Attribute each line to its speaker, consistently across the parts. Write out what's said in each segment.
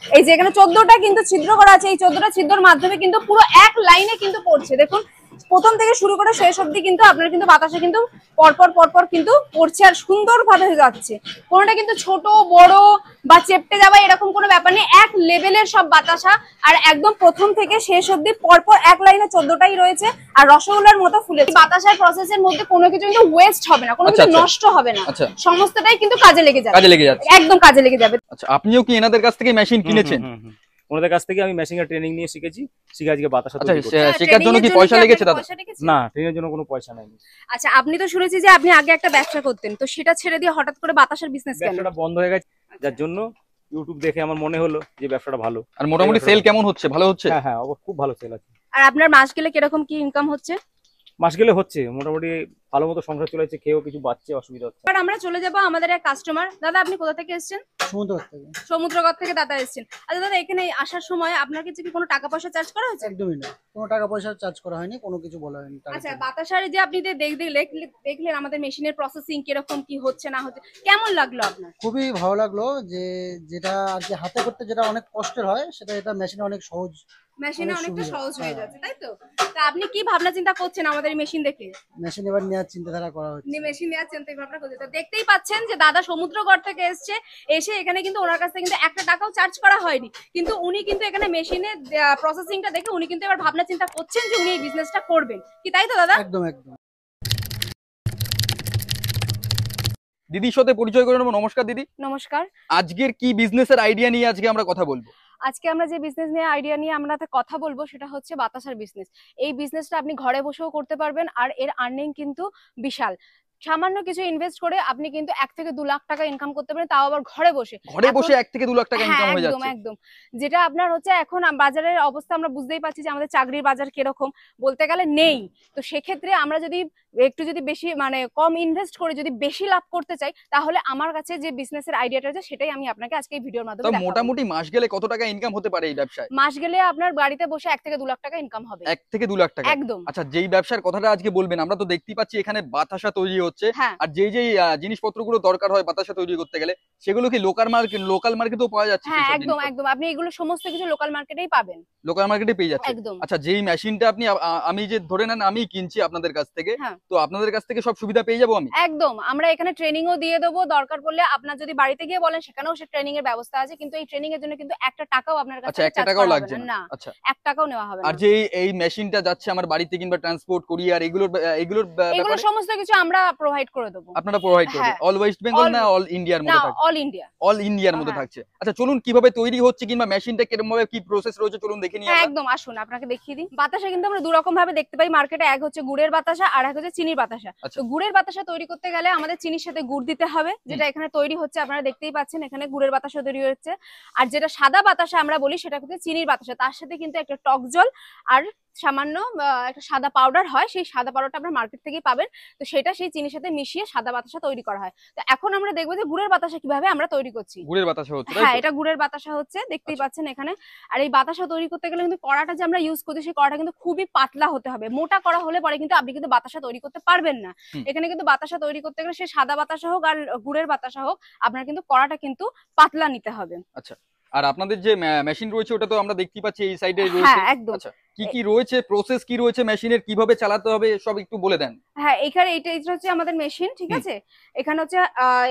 Speaker 1: এই যে এখানে 14টা কিন্তু ছিদ্র করা আছে, এই 14টা ছিদ্রের মাধ্যমে কিন্তু পুরো এক লাইনে কিন্তু পড়ছে। দেখুন প্রথম থেকে শুরু করে শেষ অবধি কিন্তু আপনার কিন্তু বাতাসে কিন্তু পরপর পরপর কিন্তু পড়ছে আর সুন্দরভাবে যাচ্ছে। কোনোটা কিন্তু ছোট বড় বা চেপটে যাওয়া এরকম কোনো ব্যাপার নেই, এক লেভেলের সব বাতাসা। আর একদম প্রথম থেকে শেষ অবধি পরপর এক লাইনে 14টাই রয়েছে। আর রসগোল্লার মতো ফুলে বাতাসার প্রসেসের মধ্যে কোনো কিছু কিন্তু ওয়েস্ট হবে না, কোনো কিছু নষ্ট হবে না, সমস্তটাই কিন্তু কাজে লেগে যাবে, একদম কাজে লেগে যাবে।
Speaker 2: আচ্ছা, আপনিও কি এনাদের কাছ থেকে মেশিন কিনেছেন?
Speaker 3: ওনাদের কাছ থেকে আমি মেশিনের ট্রেনিং নিয়ে শিখেছি, শিখে আজকে বাতাসা তৈরি করছি।
Speaker 2: শেখার জন্য কি পয়সা লেগেছে দাদা?
Speaker 3: না, ট্রেনিংয়ের জন্য কোনো পয়সা নাই।
Speaker 1: আচ্ছা, আপনি তো শুনেছি যে আপনি আগে একটা ব্যবসা করতেন, তো সেটা ছেড়ে দিয়ে হঠাৎ করে বাতাসার বিজনেস কেন?
Speaker 3: ব্যবসাটা বন্ধ হয়ে গেছে, যার জন্য ইউটিউব দেখে আমার মনে হলো যে ব্যবসাটা ভালো।
Speaker 2: আর মোটামুটি সেল কেমন হচ্ছে? ভালো হচ্ছে?
Speaker 3: হ্যাঁ হ্যাঁ, খুব ভালো সেল আছে।
Speaker 1: আর আপনার মাস গেলে কিরকম কি ইনকাম হচ্ছে?
Speaker 3: মাস গেলে হচ্ছে মোটামুটি ভালো মতো সংসার চলেছে, খেয়েও কিছু বাচ্চা অসুবিধা হচ্ছে।
Speaker 1: এবার আমরা চলে যাব আমাদের এক কাস্টমার। দাদা আপনি কোথা থেকে এসেছেন?
Speaker 4: সমুদ্রগড় থেকে।
Speaker 1: সমুদ্রগড় থেকে দাদা এসেছেন। আচ্ছা দাদা, এখানে আসার সময় আপনার কাছে কি কোনো টাকা পয়সা চার্জ করা হয়েছে?
Speaker 4: একদমই না, কোনো টাকা পয়সা চার্জ করা হয়নি, কোনো কিছু বলা হয়নি।
Speaker 1: আচ্ছা, বাতাসারে যে আপনি দেখলেন আমাদের মেশিনের প্রসেসিং কিরকম কি হচ্ছে না হচ্ছে, কেমন লাগলো আপনার?
Speaker 4: খুবই ভালো লাগলো, যে যেটা আর কি হাতে করতে যেটা অনেক কষ্টের হয়, সেটা এটা মেশিনে অনেক সহজ,
Speaker 1: মেশিনে অনেকটা সহজ হয়ে যাচ্ছে, তাই তো? তা আপনি কি ভাবনা চিন্তা করছেন আমাদের মেশিন দেখে?
Speaker 4: মেশিন এবার নেওয়ার চিন্তাধারা করা হচ্ছে।
Speaker 1: মেশিন নেওয়ার চিন্তা ভাবনা করছে। তো দেখতেই পাচ্ছেন যে দাদা সমুদ্রগড় থেকে এসে এখানে কিন্তু ওনার কাছ থেকে কিন্তু একটা টাকাও চার্জ করা হয়নি, কিন্তু উনি কিন্তু এখানে মেশিনের প্রসেসিংটা দেখে উনি কিন্তু এবার ভাবনা চিন্তা করছেন যে উনি এই বিজনেসটা করবেন, কি তাই তো দাদা?
Speaker 4: একদম একদম।
Speaker 2: দিদির সাথে পরিচয় করে নেব। নমস্কার দিদি।
Speaker 1: নমস্কার।
Speaker 2: আজকের কি বিজনেসের আইডিয়া নিয়ে আজকে আমরা কথা বলবো?
Speaker 1: আজকে আমরা যে বিজনেস নিয়ে আইডিয়া নিয়ে আমরা কথা বলবো সেটা হচ্ছে বাতাসার বিজনেস। এই বিজনেসটা আপনি ঘরে বসেও করতে পারবেন, আর এর আর্নিং কিন্তু বিশাল। সামান্য কিছু ইনভেস্ট করে আপনি কিন্তু 1 থেকে 2 লাখ টাকা ইনকাম করতে পারেন, তাও আবার ঘরে বসে।
Speaker 2: 1 থেকে 2 লাখ টাকা ইনকাম হয়ে যাচ্ছে।
Speaker 1: একদম। যেটা আপনার হচ্ছে এখন বাজারের অবস্থা আমরা বুঝতেই পারছি যে আমাদের চাকরির বাজার কিরকম, বলতে গেলে নেই। তো সেক্ষেত্রে আমরা যদি একটু বেশি মানে কম ইনভেস্ট করে যদি বেশি লাভ করতে চাই, তাহলে আমার কাছে যে বিজনেসের আইডিয়াটা আছে সেটাই আমি আপনাকে আজকে এই ভিডিওর মাধ্যমে দেখাবো।
Speaker 2: মোটামুটি মাস গেলে কত টাকা ইনকাম হতে পারে এই ব্যবসায়?
Speaker 1: মাস গেলে আপনার বাড়িতে বসে 1 থেকে 2 লাখ টাকা ইনকাম হবে।
Speaker 2: 1 থেকে 2 লাখ টাকা,
Speaker 1: একদম।
Speaker 2: আচ্ছা, যেই ব্যবসার কথাটা আজকে বলবেন, আমরা তো দেখতেই পাচ্ছি এখানে বাতাসা তৈরি হচ্ছে, আর যেই জিনিসপত্রগুলো দরকার হয় বাতাসা তৈরি করতে গেলে, সেগুলো কি লোকাল মার্কেটেও পাওয়া যাচ্ছে?
Speaker 1: হ্যাঁ, একদম। আপনি এগুলো সমস্ত কিছু লোকাল মার্কেটেই পাবেন।
Speaker 2: লোকাল মার্কেটে পেয়ে যাচ্ছে।
Speaker 1: একদম।
Speaker 2: আচ্ছা, যেই মেশিনটা আপনি আমি যে ধরে নেন আমি কিনছি আপনাদের কাছ থেকে, তো আপনাদের কাছ থেকে সব সুবিধা পেয়ে যাবো আমি?
Speaker 1: একদম। আমরা এখানে ট্রেনিংও দিয়ে দেবো, দরকার পড়লে আপনার যদি বাড়িতে গিয়ে বলেন সেখানেও সে ট্রেনিং এর ব্যবস্থা আছে, কিন্তু এই ট্রেনিং এর জন্য কিন্তু 1 টাকাও আপনার কাছে
Speaker 2: চার্জ করা লাগছে না।
Speaker 1: আচ্ছা, 1 টাকাও নেওয়া হবে না।
Speaker 2: আর যে এই মেশিনটা যাচ্ছে আমার বাড়িতে কিংবা ট্রান্সপোর্ট কুরিয়ার এগুলো
Speaker 1: সমস্ত কিছু আমরা প্রোভাইড করে দেবো।
Speaker 2: আপনারা প্রোভাইড করবেন? অল ওয়েস্ট বেঙ্গল না অল ইন্ডিয়ার মধ্যে থাকছে? অল ইন্ডিয়ার মধ্যে থাকছে। আচ্ছা, চলুন কিভাবে তৈরি হচ্ছে কিংবা মেশিনটা কিরকম ভাবে কি প্রসেস রয়েছে চলুন দেখে নিই।
Speaker 1: একদম, আসুন আপনাকে দেখিয়ে দিই। বাতাসা কিন্তু আমরা 2 রকম ভাবে দেখতে পাই মার্কেটে, এক হচ্ছে গুড়ের বাতাসা আর এক হচ্ছে চিনির বাতাসা। তো গুড়ের বাতাসা তৈরি করতে গেলে আমাদের চিনির সাথে গুড় দিতে হবে, যেটা এখানে তৈরি হচ্ছে, আপনারা দেখতেই পাচ্ছেন এখানে গুড়ের বাতাসা তৈরি হচ্ছে। আর যেটা সাদা বাতাসা আমরা বলি সেটা হচ্ছে চিনির বাতাসা, তার সাথে কিন্তু একটা টক জল আর সামান্য একটা সাদা পাউডার হয়, সেই সাদা পাউডারটা আপনারা মার্কেট থেকেই পাবেন। তো সেটা সেই চিনির সাথে মিশিয়ে সাদা বাতাসা তৈরি করা হয়। তো এখন আমরা দেখবো যে গুড়ের বাতাসা কিভাবে আমরা তৈরি করছি।
Speaker 2: গুড়ের বাতাসা হচ্ছে?
Speaker 1: হ্যাঁ, এটা গুড়ের বাতাসা হচ্ছে, দেখতেই পাচ্ছেন এখানে। আর এই বাতাসা তৈরি করতে গেলে কিন্তু কড়াটা যে আমরা ইউজ করছি সেই কড়াটা কিন্তু খুবই পাতলা হতে হবে। মোটা কড়া হলে পরে কিন্তু আপনি কিন্তু বাতাসা তৈরি করতে পারবেন না। এখানে কিন্তু বাতাসা তৈরি করতে গেলে সে সাদা বাতাসা হোক আর গুড়ের বাতাসা হোক, আপনার কিন্তু কড়াটা কিন্তু পাতলা নিতে হবে।
Speaker 2: আচ্ছা, আর আপনাদের যে মেশিন রয়েছে ওটা তো আমরা দেখতেই পাচ্ছি এই সাইডে রয়েছে। আচ্ছা, কি রয়েছে, প্রসেস কি রয়েছে মেশিনের, কিভাবে চালাতে হবে সব একটু বলে দেন।
Speaker 1: হ্যাঁ, এখানে এটা হচ্ছে আমাদের মেশিন, ঠিক আছে? এখানে হচ্ছে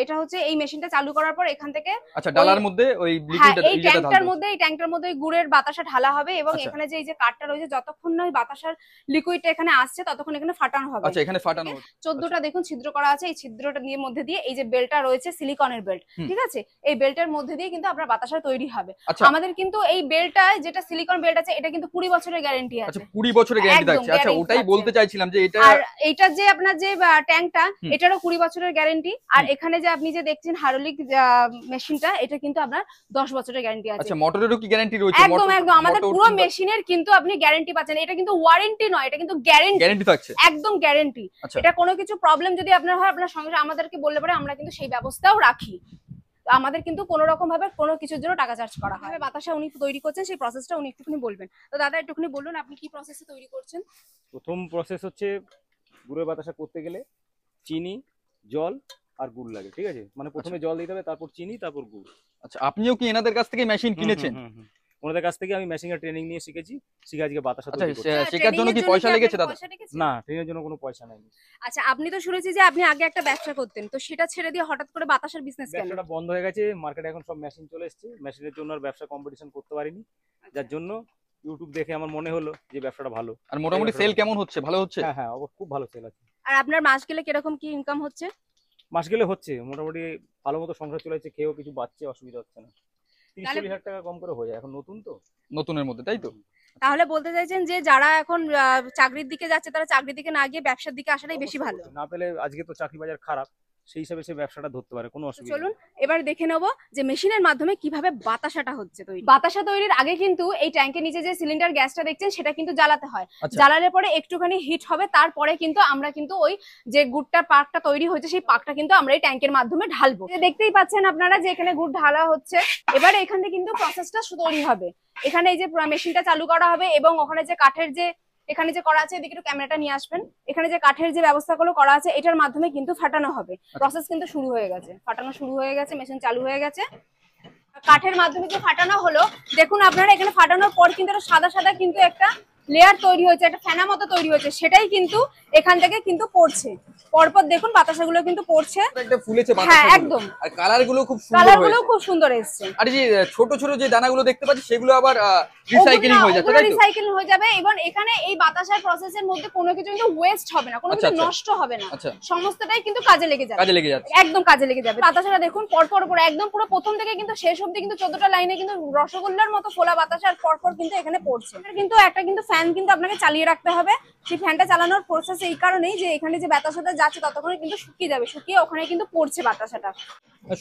Speaker 1: এটা হচ্ছে এই মেশিনটা চালু করার পর এখান থেকে
Speaker 2: আচ্ছা ডালার মধ্যে ওই লিকুইডটা
Speaker 1: এই ট্যাঙ্কটার মধ্যে গুড়ের বাতাসা ঢালা হবে, এবং এখানে যে এই যে কাঠটা রয়েছে যতক্ষণ না ওই বাতাসার লিকুইডটা এখানে আসছে ততক্ষণ এখানে ফাটানো হবে।
Speaker 2: আচ্ছা, এখানে ফাটানো হবে।
Speaker 1: 14টা দেখুন ছিদ্র করা আছে, এই ছিদ্রটা দিয়ে মধ্যে দিয়ে এই যে বেল্টটা রয়েছে সিলিকনের বেল্ট, ঠিক আছে? এই বেল্টের মধ্যে দিয়ে কিন্তু আপনার বাতাসা তৈরি হবে। আমাদের কিন্তু এই বেল্টটা যেটা সিলিকন বেল্ট আছে এটা কিন্তু 20 বছরের গ্যারান্টি আছে।
Speaker 2: আচ্ছা, 20 বছরের গ্যারান্টি থাকছে। আচ্ছা, ওটাই বলতে চাইছিলাম যে এটা,
Speaker 1: আর এইটা যে আপনার যে ট্যাঙ্কটা এটারও 20 বছরের গ্যারান্টি। আর এখানে যে আপনি যে দেখছেন হাইড্রোলিক মেশিনটা, এটা কিন্তু আপনার 10 বছরের গ্যারান্টি আছে।
Speaker 2: আচ্ছা, মোটরেরও কি গ্যারান্টি রয়েছে?
Speaker 1: একদম। আমাদের পুরো মেশিনের কিন্তু আপনি গ্যারান্টি পাচ্ছেন। এটা কিন্তু ওয়ারেন্টি নয়, এটা কিন্তু গ্যারান্টি
Speaker 2: থাকছে,
Speaker 1: একদম গ্যারান্টি। এটা কোনো কিছু প্রবলেম যদি আপনার হয়, আপনার সঙ্গে আমাদেরকে বললে পরে আমরা কিন্তু সেই ব্যবস্থাও রাখি। আমাদের কিন্তু কোনো রকম ভাবে কোনো কিছুর জন্য টাকা চার্জ করা হয়। বাতাসা উনি তৈরি করছেন, সেই প্রসেসটা উনি একটুখানি বলবেন। তো দাদা একটুখানি বলুন আপনি কি প্রসেসে তৈরি করছেন?
Speaker 3: প্রথম প্রসেস হচ্ছে গুড়ের বাতাসা করতে গেলে চিনি, জল আর গুড় লাগে, ঠিক আছে? মানে প্রথমে জল দিতে হবে, তারপর চিনি, তারপর গুড়।
Speaker 2: আচ্ছা, আপনিও কি এনাদের কাছ থেকে মেশিন কিনেছেন?
Speaker 3: ওনাদের কাছ থেকে আমি মেশিনের ট্রেনিং নিয়ে শিখেছি, শিখে আজকে বাতাসা
Speaker 2: আচ্ছা,
Speaker 3: তৈরি করছি।
Speaker 2: শেখার জন্য কি পয়সা লেগেছে দাদা?
Speaker 3: না, ট্রেনের জন্য কোনো পয়সা নেই।
Speaker 1: আচ্ছা, আপনি তো শুনেছি যে আপনি আগে একটা ব্যবসা করতেন, তো সেটা ছেড়ে দিয়ে হঠাৎ করে বাতাসার বিজনেস কেন?
Speaker 3: ব্যবসাটা বন্ধ হয়ে গেছে, মার্কেটে এখন সব মেশিন চলে এসেছে, মেশিনের জন্য আর ব্যবসা কম্পিটিশন করতে পারিনি, যার জন্য ইউটিউব দেখে আমার মনে হলো যে ব্যবসাটা ভালো।
Speaker 2: আর মোটামুটি সেল কেমন হচ্ছে? ভালো হচ্ছে?
Speaker 3: হ্যাঁ হ্যাঁ, খুব ভালো সেল আছে।
Speaker 1: আর আপনার মাস গেলে কিরকম কি ইনকাম হচ্ছে?
Speaker 3: মাস গেলে হচ্ছে মোটামুটি ভালো মতো সংসার চলেছে, খেয়েও কিছু বাচ্চা অসুবিধা হচ্ছে না। 30-40 হাজার টাকা কম করে হয়ে যায়, এখন নতুন তো।
Speaker 2: নতুনের মধ্যে, তাই তো?
Speaker 1: তাহলে বলতে চাইছেন যে যারা এখন চাকরির দিকে যাচ্ছে তারা চাকরির দিকে না গিয়ে ব্যবসার দিকে আসাটাই বেশি ভালো।
Speaker 3: না পেলে আজকে তো চাকরি বাজার খারাপ, সেই হিসাবে সে ব্যবসাটা ধরতে পারে, কোনো অসুবিধা নেই।
Speaker 1: চলুন এবার দেখে নেবো যে মেশিনের মাধ্যমে কিভাবে বাতাসাটা হচ্ছে তৈরি। বাতাসা তৈরির আগে কিন্তু এই ট্যাঙ্কের নিচে যে সিলিন্ডার গ্যাসটা দেখছেন সেটা কিন্তু জ্বালাতে হয়।
Speaker 2: আচ্ছা।
Speaker 1: জ্বালালে পরে একটুখানি হিট হবে, তারপরে কিন্তু আমরা কিন্তু ওই যে গুড়টা পাকটা তৈরি হয়েছে সেই পাকটা কিন্তু আমরা এই ট্যাঙ্কের মাধ্যমে ঢালবো। দেখতেই পাচ্ছেন আপনারা যে এখানে গুড় ঢালা হচ্ছে। এবারে এখানে কিন্তু প্রসেসটা তৈরি হবে। এখানে এই যে মেশিনটা চালু করা হবে এবং ওখানে যে কাঠের যে এখানে যে করা আছে, এদিকে একটু ক্যামেরাটা নিয়ে আসবেন, এখানে যে কাঠের যে ব্যবস্থাগুলো করা আছে এটার মাধ্যমে কিন্তু ফাটানো হবে। প্রসেস কিন্তু শুরু হয়ে গেছে, ফাটানো শুরু হয়ে গেছে, মেশিন চালু হয়ে গেছে। কাঠের মাধ্যমে যে ফাটানো হলো, দেখুন আপনারা এখানে ফাটানোর পর কিন্তু সাদা সাদা কিন্তু একটা লেয়ার তৈরি হয়েছে, একটা ফেনা মতো তৈরি হয়েছে, সেটাই কিন্তু এখান থেকে কিন্তু পড়ছে। পরপর দেখুন বাতাসাগুলো কিন্তু পড়ছে,
Speaker 2: একটা ফুলেছে
Speaker 1: হ্যাঁ
Speaker 2: বাতাসাগুলো।
Speaker 1: একদম।
Speaker 2: আর কালার গুলো খুব সুন্দর
Speaker 1: কালার গুলো
Speaker 2: হয়েছে।
Speaker 1: খুব সুন্দর এসেছে।
Speaker 2: আর এই যে ছোট ছোট যে দানাগুলো দেখতে পাচ্ছি সেগুলো আবার রিসাইকেলিং হয়ে যাচ্ছে, তাই তো?
Speaker 1: রিসাইকেল হয়ে যাবে এবং এখানে এই বাতাসার প্রসেসের মধ্যে কোনো কিছু কিন্তু ওয়েস্ট হবে না, কোনো
Speaker 2: আচ্ছা,
Speaker 1: কিছু
Speaker 2: আচ্ছা।
Speaker 1: নষ্ট হবে না,
Speaker 2: আচ্ছা।
Speaker 1: সমস্তটাই কিন্তু কাজে লেগে যাবে।
Speaker 2: কাজে লেগে যাচ্ছে।
Speaker 1: একদম কাজে লেগে যাবে। বাতাসাটা দেখুন পরপর পর একদম পুরো প্রথম থেকে কিন্তু শেষ অবধি কিন্তু 14টা লাইনে কিন্তু রসগোল্লার মতো ফোলা বাতাসার পরপর কিন্তু এখানে পড়ছে। কিন্তু একটা কিন্তু ফ্যান কিন্তু আপনাকে চালিয়ে রাখতে হবে। সেই ফ্যানটা চালানোর প্রসেস এই কারণেই যে এখানে যে বাতাসাটা যাচ্ছে ততক্ষণে কিন্তু শুকিয়ে যাবে, শুকিয়ে ওখানে কিন্তু পড়ছে বাতাসাটা।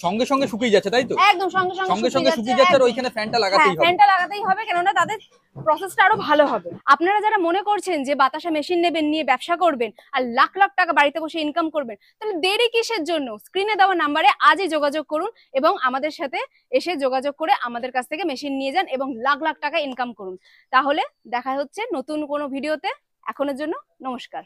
Speaker 2: সঙ্গে সঙ্গে শুকিয়ে যাচ্ছে, তাই তো?
Speaker 1: একদম সঙ্গে
Speaker 2: সঙ্গে সঙ্গে শুকিয়ে যাচ্ছে। আর ওইখানে ফ্যানটা লাগাতেই হবে।
Speaker 1: ফ্যানটা লাগাতেই হবে, কেননা তাদের প্রসেসটা আরো ভালো হবে। আপনারা যারা মনে করছেন যে বাতাসা মেশিন নেবেন, নিয়ে ব্যবসা করবেন আর লাখ লাখ টাকা বাড়িতে বসে ইনকাম করবেন, তাহলে দেরি কিসের জন্য? স্ক্রিনে দেওয়া নাম্বারে আজই যোগাযোগ করুন এবং আমাদের সাথে এসে যোগাযোগ করে আমাদের কাছ থেকে মেশিন নিয়ে যান এবং লাখ লাখ টাকা ইনকাম করুন। তাহলে দেখা হচ্ছে নতুন কোনো ভিডিওতে। এখনের জন্য নমস্কার।